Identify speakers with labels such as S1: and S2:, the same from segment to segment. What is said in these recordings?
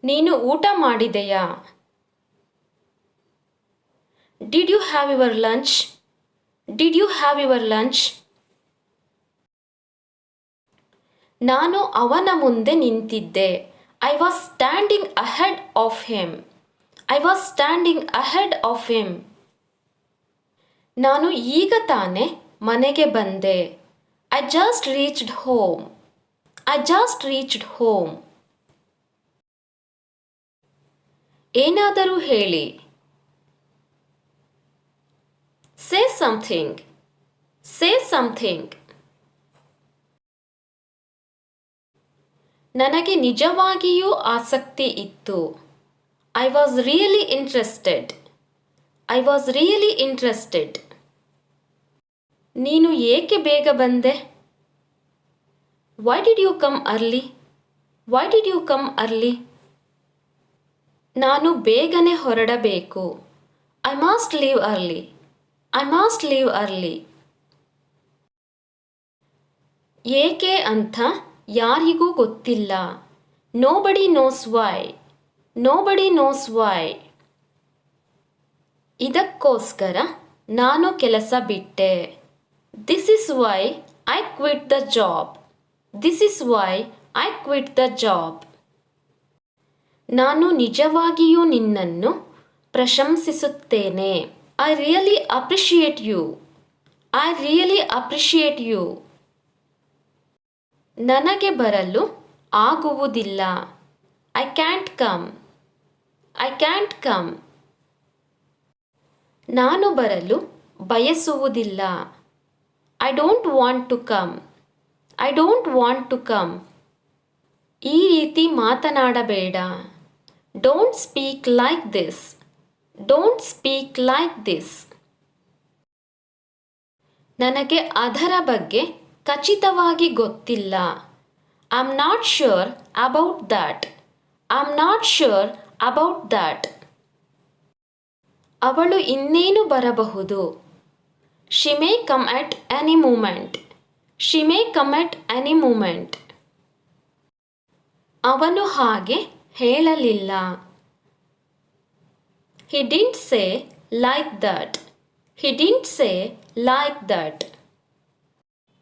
S1: ನೀನು ಊಟ ಮಾಡಿದೆಯಾ? Did you have your lunch? Did you have your lunch? ನಾನು ಅವನ ಮುಂದೆ ನಿಂತಿದ್ದೆ. I was standing ahead of him. I was standing ahead of him. ನಾನು ಈಗ ತಾನೆ ಮನೆಗೆ ಬಂದೆ. I just reached home. I just reached home. ಏನಾದರೂ ಹೇಳಿ. Say something. Say something. ನನಗೆ ನಿಜವಾಗಿಯೂ ಆಸಕ್ತಿ ಇತ್ತು. I was really interested. I was really interested. ನೀನು ಏಕೆ ಬೇಗ ಬಂದೆ? Why did you come early? Y did you come early? ನಾನು ಬೇಗನೆ ಹೊರಡಬೇಕು. I must leave early. I must leave early. ಏಕೆ ಅಂತ ಯಾರಿಗೂ ಗೊತ್ತಿಲ್ಲ. Nobody knows why. Nobody knows why. ಇದಕ್ಕೋಸ್ಕರ ನಾನು ಕೆಲಸ ಬಿಟ್ಟೆ. This is why I quit the job. This is why I quit the job. ನಾನು ನಿಜವಾಗಿಯೂ ನಿನ್ನನ್ನು ಪ್ರಶಂಸಿಸುತ್ತೇನೆ. I really appreciate you. I really appreciate you. ನನಗೆ ಬರಲು ಆಗುವುದಿಲ್ಲ. I can't come. I can't come. ನಾನು ಬರಲು ಬಯಸುವುದಿಲ್ಲ. I don't want to come. I don't want to come. ಈ ರೀತಿ ಮಾತನಾಡಬೇಡ. Don't speak like this. Don't speak like this. ನನಗೆ ಅದರ ಬಗ್ಗೆ ಖಚಿತವಾಗಿ ಗೊತ್ತಿಲ್ಲ. I am not sure about that. I am not sure about that. ಅವಳು ಇನ್ನೇನು ಬರಬಹುದು. She may come at any moment. She may come at any moment. ಅವನು ಹಾಗೆ ಹೇಳಲಿಲ್ಲ. He didn't say like that. He didn't say like that.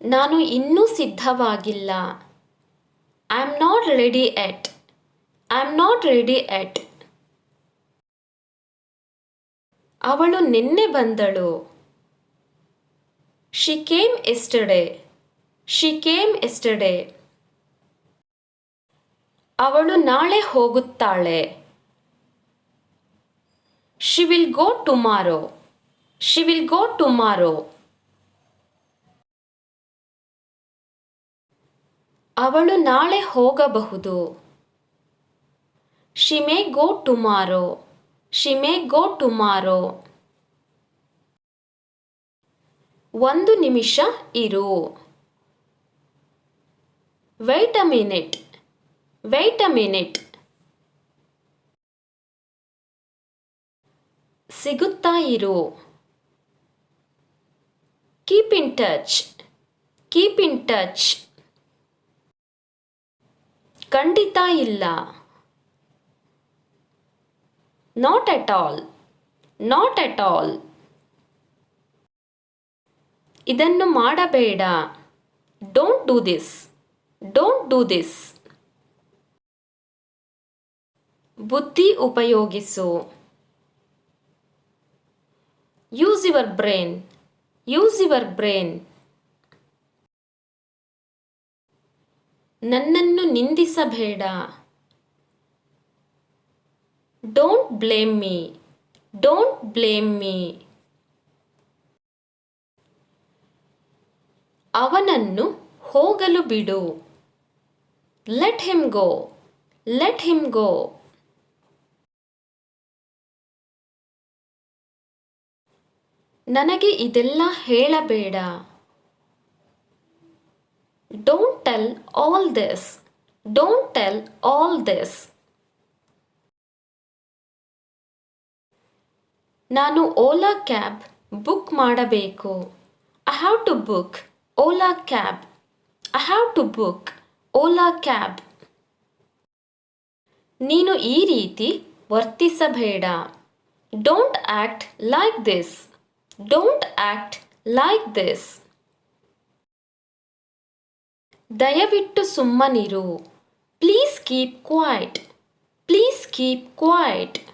S1: ನಾನು ಇನ್ನೂ ಸಿದ್ಧವಾಗಿಲ್ಲ. I am not ready at. I am not ready yet. ಅವಳು ನಿನ್ನೆ ಬಂದಳು. She came yesterday. She came yesterday. ಅವಳು ನಾಳೆ ಹೋಗುತ್ತಾಳೆ. She will go tomorrow. She will go tomorrow. ಅವಳು ನಾಳೆ ಹೋಗಬಹುದು. She may go tomorrow. She may go tomorrow. ಒಂದು ನಿಮಿಷ ಇರು. Wait a minute. Wait a minute. ಸಿಗುತ್ತಾ ಇರು. Keep in touch. Keep in touch. ಖಂಡಿತ ಇಲ್ಲ. Not at all. Not at all. ಇದನ್ನು ಮಾಡಬೇಡ. Don't do this. Don't do this. ಬುದ್ಧಿ ಉಪಯೋಗಿಸು. Use your brain. Use your brain. ನನ್ನನ್ನು ನಿಂದಿಸಬೇಡ. Don't blame me. Don't blame me. ಅವನನ್ನು ಹೋಗಲು ಬಿಡು. Let him go. Let him go. ನನಗೆ ಇದೆಲ್ಲ ಹೇಳಬೇಡ. Don't tell all this. Don't tell all this. ನಾನು ಓಲಾ ಕ್ಯಾಬ್ ಬುಕ್ ಮಾಡಬೇಕು. I have to book Ola cab. I have to book Ola cab. ನೀನು ಈ ರೀತಿ ವರ್ತಿಸಬೇಡ. Don't act like this. Don't act like this. ದಯವಿಟ್ಟು ಸುಮ್ಮನಿರು. Please keep quite. Please keep quite.